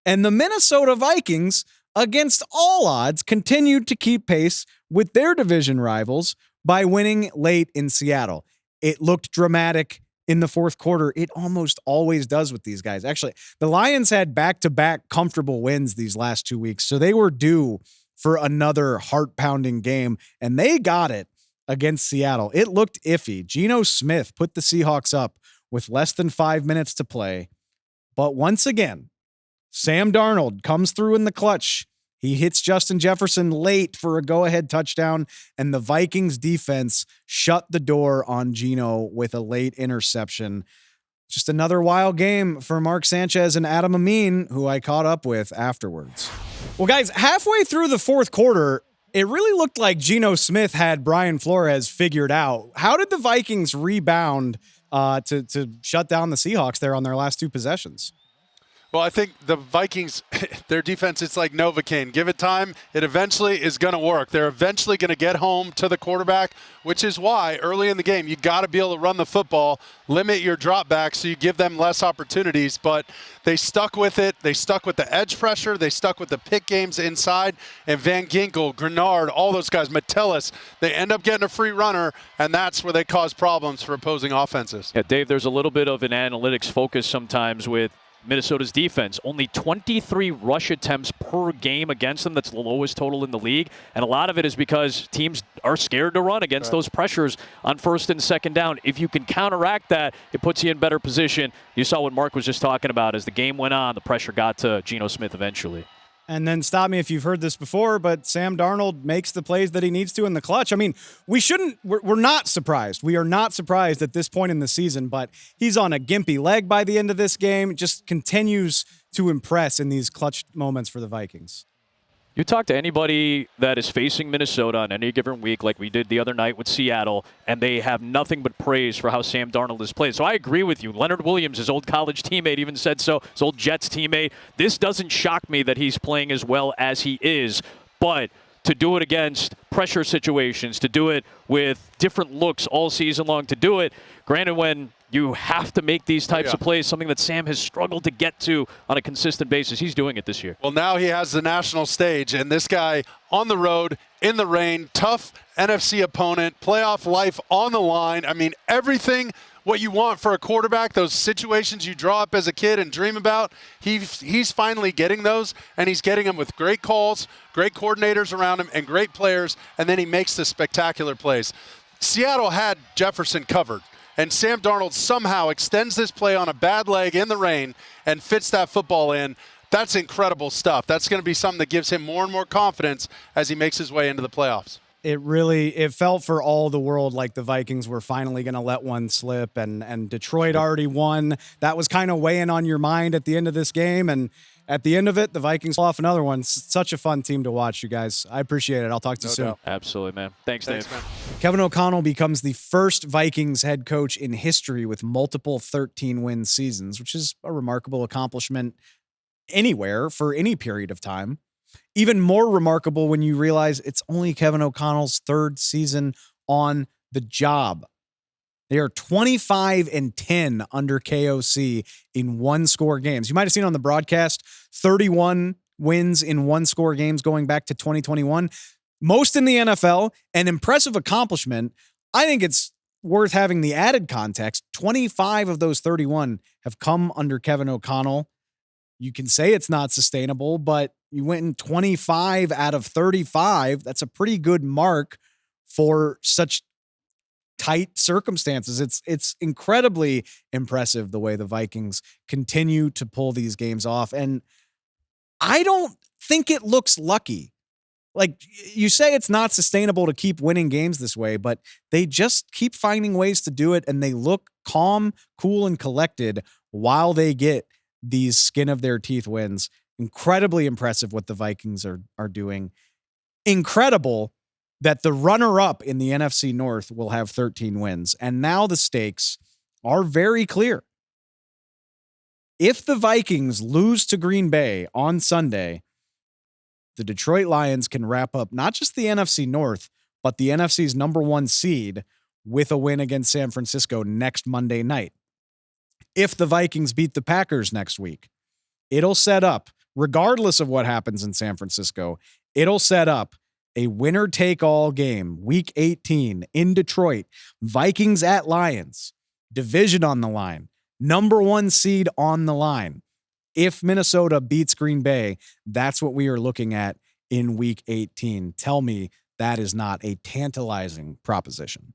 And the Minnesota Vikings, against all odds, continued to keep pace with their division rivals by winning late in Seattle. It looked dramatic in the fourth quarter. It almost always does with these guys. Actually, the Lions had back-to-back comfortable wins these last 2 weeks, so they were due for another heart-pounding game, and they got it against Seattle. It looked iffy. Geno Smith put the Seahawks up with less than 5 minutes to play, but once again, Sam Darnold comes through in the clutch. He hits Justin Jefferson late for a go-ahead touchdown, and the Vikings defense shut the door on Geno with a late interception. Just another wild game for Mark Sanchez and Adam Amin, who I caught up with afterwards. Well, guys, halfway through the fourth quarter, it really looked like Geno Smith had Brian Flores figured out. How did the Vikings rebound to shut down the Seahawks there on their last two possessions? Well, I think the Vikings, their defense, it's like Novocaine. Give it time, it eventually is going to work. They're eventually going to get home to the quarterback, which is why early in the game you got to be able to run the football, limit your drop back so you give them less opportunities. But they stuck with it. They stuck with the edge pressure. They stuck with the pick games inside. And Van Ginkel, Grenard, all those guys, Metellus, they end up getting a free runner, and that's where they cause problems for opposing offenses. Yeah, Dave, there's a little bit of an analytics focus sometimes with Minnesota's defense. Only 23 rush attempts per game against them. That's the lowest total in the league. And a lot of it is because teams are scared to run against those pressures on first and second down. If you can counteract that, it puts you in better position. You saw what Mark was just talking about. As the game went on, the pressure got to Geno Smith eventually. And then stop me if you've heard this before, but Sam Darnold makes the plays that he needs to in the clutch. I mean, we're not surprised. We are not surprised at this point in the season, but he's on a gimpy leg by the end of this game. Just continues to impress in these clutch moments for the Vikings. You talk to anybody that is facing Minnesota on any given week, like we did the other night with Seattle, and they have nothing but praise for how Sam Darnold has played. So I agree with you. Leonard Williams, his old college teammate, even said so. His old Jets teammate. This doesn't shock me that he's playing as well as he is, but to do it against pressure situations, to do it with different looks all season long, to do it, granted, when you have to make these types of plays, something that Sam has struggled to get to on a consistent basis. He's doing it this year. Well, now he has the national stage, and this guy on the road, in the rain, tough NFC opponent, playoff life on the line. I mean, everything what you want for a quarterback, those situations you draw up as a kid and dream about, he's finally getting those, and he's getting them with great calls, great coordinators around him, and great players, and then he makes the spectacular plays. Seattle had Jefferson covered, and Sam Darnold somehow extends this play on a bad leg in the rain and fits that football in. That's incredible stuff. That's going to be something that gives him more and more confidence as he makes his way into the playoffs. It felt for all the world like the Vikings were finally going to let one slip, and Detroit already won. That was kind of weighing on your mind at the end of this game, and at the end of it, the Vikings pull off another one. Such a fun team to watch, you guys. I appreciate it. I'll talk to you soon. Doubt. Absolutely, man. Thanks, Dave. Man. Kevin O'Connell becomes the first Vikings head coach in history with multiple 13-win seasons, which is a remarkable accomplishment anywhere for any period of time. Even more remarkable when you realize it's only Kevin O'Connell's third season on the job. They are 25-10 under KOC in one-score games. You might have seen on the broadcast, 31 wins in one-score games going back to 2021. Most in the NFL, an impressive accomplishment. I think it's worth having the added context. 25 of those 31 have come under Kevin O'Connell. You can say it's not sustainable, but you went in 25 out of 35. That's a pretty good mark for such tight circumstances. It's incredibly impressive the way the Vikings continue to pull these games off. And I don't think it looks lucky. Like, you say it's not sustainable to keep winning games this way, but they just keep finding ways to do it, and they look calm, cool, and collected while they get these skin of their teeth wins. Incredibly impressive what the Vikings are doing. Incredible that the runner-up in the NFC North will have 13 wins. And now the stakes are very clear. If the Vikings lose to Green Bay on Sunday, the Detroit Lions can wrap up not just the NFC North, but the NFC's number one seed with a win against San Francisco next Monday night. If the Vikings beat the Packers next week, it'll set up regardless of what happens in San Francisco, it'll set up a winner-take-all game, Week 18 in Detroit. Vikings at Lions, division on the line, number 1 seed on the line. If Minnesota beats Green Bay, that's what we are looking at in Week 18. Tell me that is not a tantalizing proposition.